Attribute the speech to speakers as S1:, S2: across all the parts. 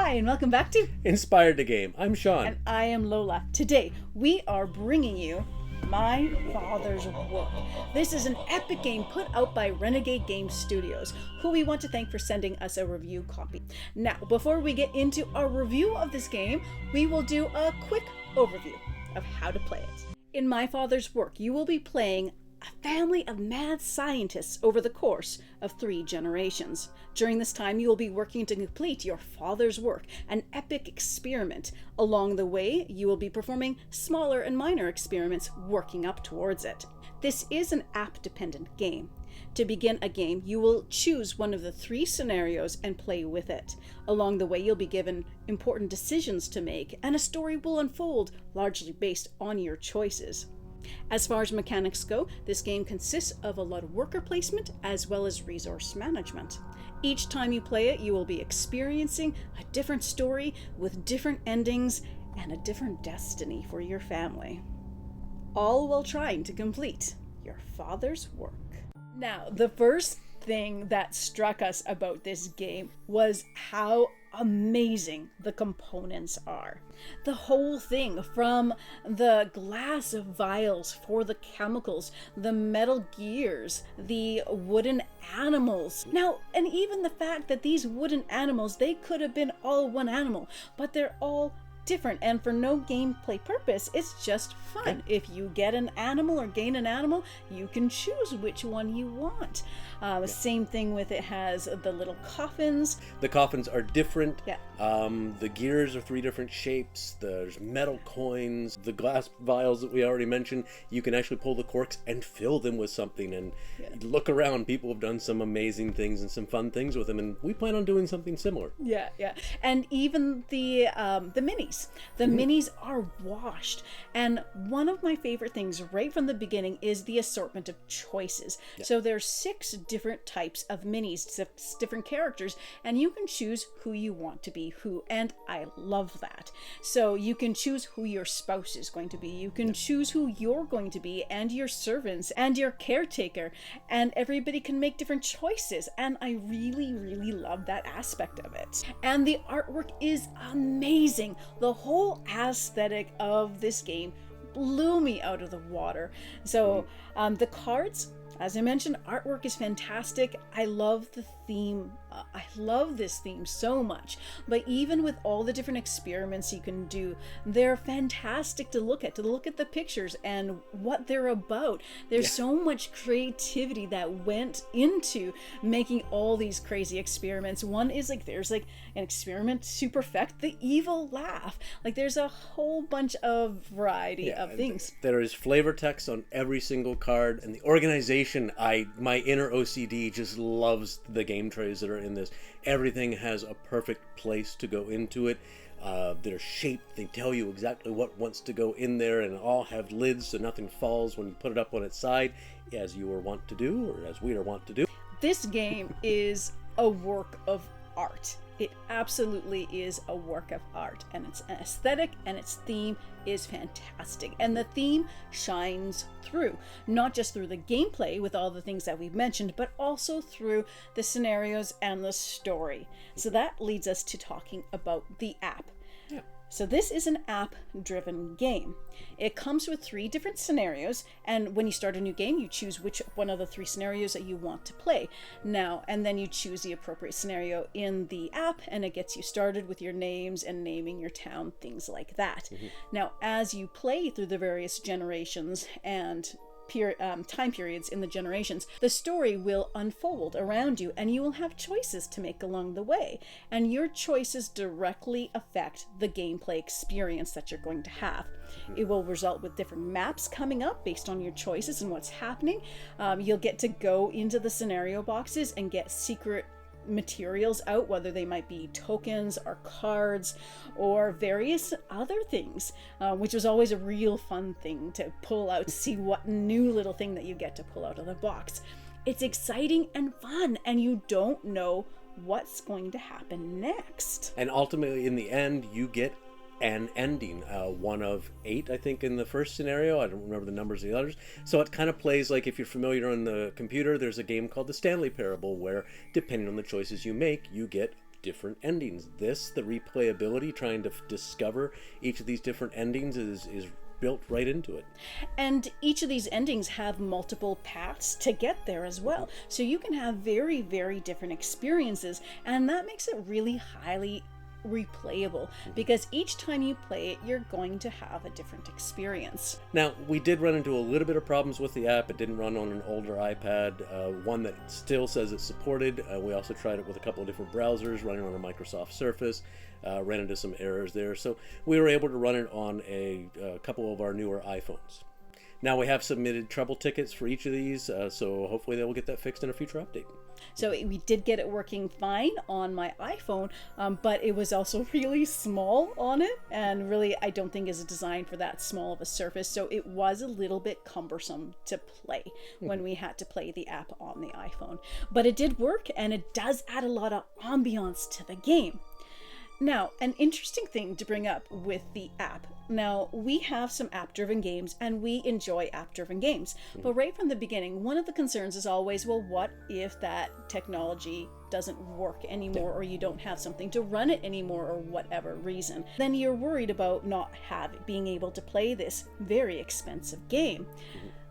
S1: Hi, and welcome back to
S2: Inspired to Game. I'm Sean.
S1: And I am Lola. Today, we are bringing you My Father's Work. This is an epic game put out by Renegade Game Studios, who we want to thank for sending us a review copy. Now, before we get into our review of this game, we will do a quick overview of how to play it. In My Father's Work, you will be playing a family of mad scientists over the course of 3 generations. During this time, you will be working to complete your father's work, an epic experiment. Along the way, you will be performing smaller and minor experiments, working up towards it. This is an app-dependent game. To begin a game, you will choose one of the 3 scenarios and play with it. Along the way, you'll be given important decisions to make, and a story will unfold, largely based on your choices. As far as mechanics go, this game consists of a lot of worker placement as well as resource management. Each time you play it, you will be experiencing a different story with different endings and a different destiny for your family, all while trying to complete your father's work. Now, the first thing that struck us about this game was how amazing the components are. The whole thing, from the glass vials for the chemicals, the metal gears, the wooden animals. Now, and even the fact that these wooden animals, they could have been all one animal, but they're all different, and for no gameplay purpose, it's just fun. If you get an animal or gain an animal, you can choose which one you want. Same thing with it has the little coffins.
S2: The coffins are different.
S1: Yeah.
S2: The gears are 3 different shapes. There's metal coins. The glass vials that we already mentioned, you can actually pull the corks and fill them with something. And look around, people have done some amazing things and some fun things with them, and we plan on doing something similar.
S1: Yeah. And even the minis. The minis are washed. And one of my favorite things right from the beginning is the assortment of choices. So there's 6 different types of minis, 6 different characters, and you can choose who you want to be who. And I love that. So you can choose who your spouse is going to be. You can choose who you're going to be, and your servants, and your caretaker, and everybody can make different choices. And I really, really love that aspect of it. And the artwork is amazing. The whole aesthetic of this game blew me out of the water. So the cards, as I mentioned, artwork is fantastic. I love the theme. I love this theme so much. But even with all the different experiments you can do, they're fantastic to look at the pictures and what they're about. There's so much creativity that went into making all these crazy experiments. One is there's an experiment to perfect the evil laugh. There's a whole bunch of variety of things.
S2: There is flavor text on every single card, and the organization, my inner OCD just loves the game trays that are in this. Everything has a perfect place to go into it. They're shaped. They tell you exactly what wants to go in there, and all have lids so nothing falls when you put it up on its side, as you are wont to do, or as we are wont to do.
S1: This game is a work of art. It absolutely is a work of art, and its aesthetic and its theme is fantastic. And the theme shines through, not just through the gameplay with all the things that we've mentioned, but also through the scenarios and the story. So that leads us to talking about the app. So this is an app-driven game. It comes with 3 different scenarios, and when you start a new game, you choose which one of the 3 scenarios that you want to play. Now, and then you choose the appropriate scenario in the app, and it gets you started with your names and naming your town, things like that. Now, as you play through the various generations and time periods in the generations, the story will unfold around you, and you will have choices to make along the way, and your choices directly affect the gameplay experience that you're going to have. It will result with different maps coming up based on your choices and what's happening. You'll get to go into the scenario boxes and get secret materials out, whether they might be tokens or cards or various other things, which was always a real fun thing to pull out, to see what new little thing that you get to pull out of the box. It's exciting and fun, and you don't know what's going to happen next.
S2: And ultimately, in the end, you get an ending, one of 8, I think, in the first scenario. I don't remember the numbers of the others. So it kind of plays like, if you're familiar on the computer, there's a game called the Stanley Parable, where depending on the choices you make, you get different endings. The replayability, trying to discover each of these different endings is built right into it.
S1: And each of these endings have multiple paths to get there as well. So you can have very, very different experiences, and that makes it really highly replayable, because each time you play it, you're going to have a different experience.
S2: Now, we did run into a little bit of problems with the app. It didn't run on an older iPad, one that still says it's supported. We also tried it with a couple of different browsers, running on a Microsoft Surface. Ran into some errors there, so we were able to run it on a couple of our newer iPhones. Now, we have submitted trouble tickets for each of these, so hopefully they will get that fixed in a future update.
S1: So we did get it working fine on my iPhone, but it was also really small on it, and really I don't think is designed for that small of a surface, so it was a little bit cumbersome to play when we had to play the app on the iPhone. But it did work, and it does add a lot of ambiance to the game. Now, an interesting thing to bring up with the app. Now, we have some app-driven games, and we enjoy app-driven games. But right from the beginning, one of the concerns is always, well, what if that technology doesn't work anymore, or you don't have something to run it anymore, or whatever reason? Then you're worried about not being able to play this very expensive game.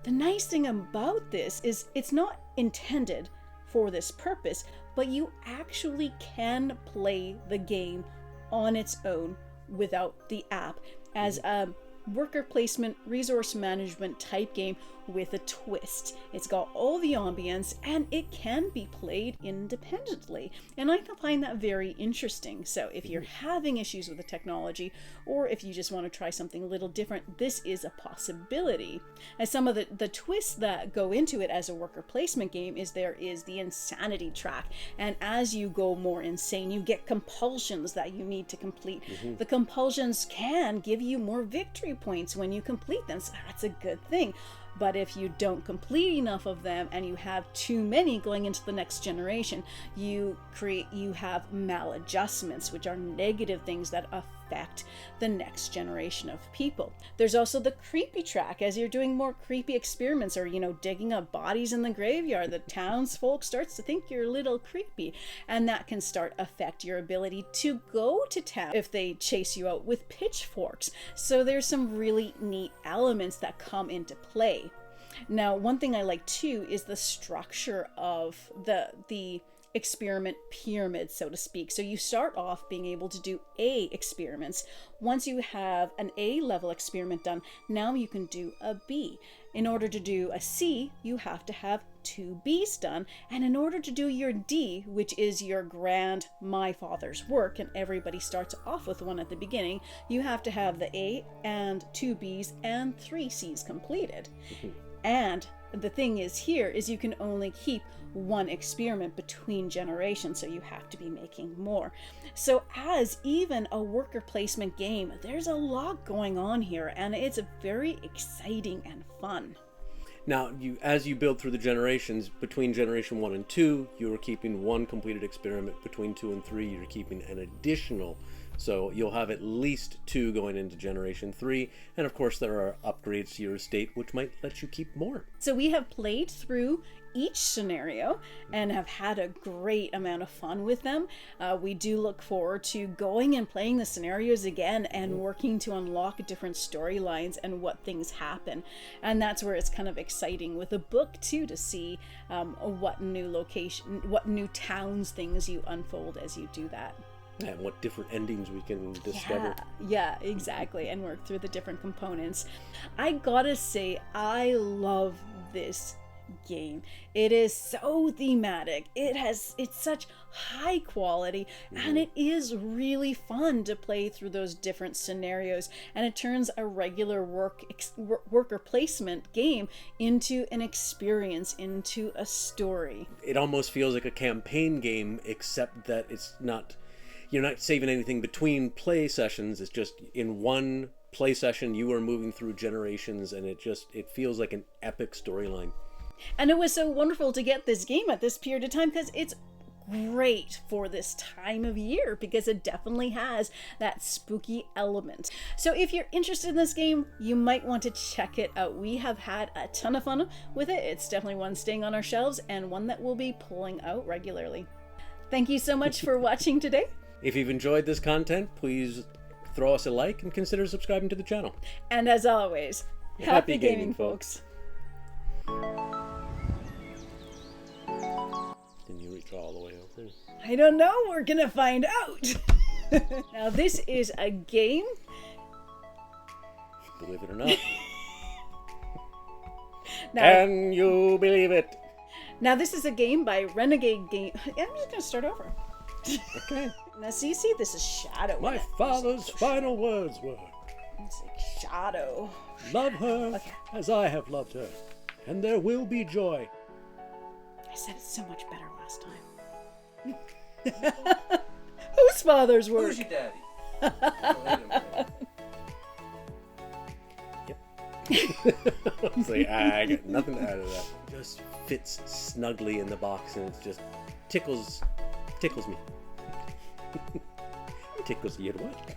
S1: The nice thing about this is it's not intended for this purpose, but you actually can play the game on its own without the app as a worker placement, resource management type game with a twist. It's got all the ambience, and it can be played independently, and I find that very interesting. So if you're having issues with the technology, or if you just want to try something a little different, this is a possibility. As some of the twists that go into it as a worker placement game is there is the insanity track, and as you go more insane, you get compulsions that you need to complete. The compulsions can give you more victory points when you complete them, so that's a good thing. But if you don't complete enough of them and you have too many going into the next generation, you have maladjustments, which are negative things that affect the next generation of people. There's also the creepy track. As you're doing more creepy experiments, or digging up bodies in the graveyard, the townsfolk starts to think you're a little creepy, and that can start affect your ability to go to town if they chase you out with pitchforks. So there's some really neat elements that come into play. Now, one thing I like too is the structure of the experiment pyramid, so to speak. So you start off being able to do A experiments. Once you have an A level experiment done, now you can do a B. In order to do a C, you have to have 2 B's done. And in order to do your D, which is your grand my father's work, and everybody starts off with one at the beginning, you have to have the A and 2 B's and 3 C's completed. And the thing is here is you can only keep one experiment between generations, so you have to be making more. So as even a worker placement game, there's a lot going on here, and it's very exciting and fun.
S2: Now, as you build through the generations, between generation 1 and 2, you are keeping one completed experiment. Between 2 and 3, you're keeping an additional. So you'll have at least 2 going into generation 3. And of course, there are upgrades to your estate, which might let you keep more.
S1: So we have played through each scenario and have had a great amount of fun with them. We do look forward to going and playing the scenarios again and working to unlock different storylines and what things happen. And that's where it's kind of exciting with a book too, to see what new towns things you unfold as you do that.
S2: And what different endings we can discover.
S1: Yeah, exactly. And work through the different components. I gotta say, I love this game. It is so thematic. It's such high quality, and it is really fun to play through those different scenarios, and it turns a regular worker placement game into an experience, into a story.
S2: It almost feels like a campaign game, except that you're not saving anything between play sessions. It's just in one play session you are moving through generations, and it feels like an epic storyline.
S1: And it was so wonderful to get this game at this period of time, because it's great for this time of year, because it definitely has that spooky element. So if you're interested in this game, you might want to check it out. We have had a ton of fun with it. It's definitely one staying on our shelves, and one that we'll be pulling out regularly. Thank you so much for watching today.
S2: If you've enjoyed this content, please throw us a like and consider subscribing to the channel.
S1: And as always, happy gaming, folks.
S2: Can you reach all the way over?
S1: I don't know. We're going to find out. Now, this is a game.
S2: Believe it or not.
S1: Now,
S2: Can you believe it?
S1: Now, this is a game by Renegade Game. I'm just going to start over.
S2: Okay.
S1: Now, see, this is Shadow.
S2: My father's final words were,
S1: It's like Shadow.
S2: love her
S1: Okay.
S2: as I have loved her, and there will be joy.
S1: I said it so much better last time. Whose father's work?
S3: Who's your daddy?
S2: Say, I got nothing to add to that. It just fits snugly in the box, and it just tickles me. Tickles you to what?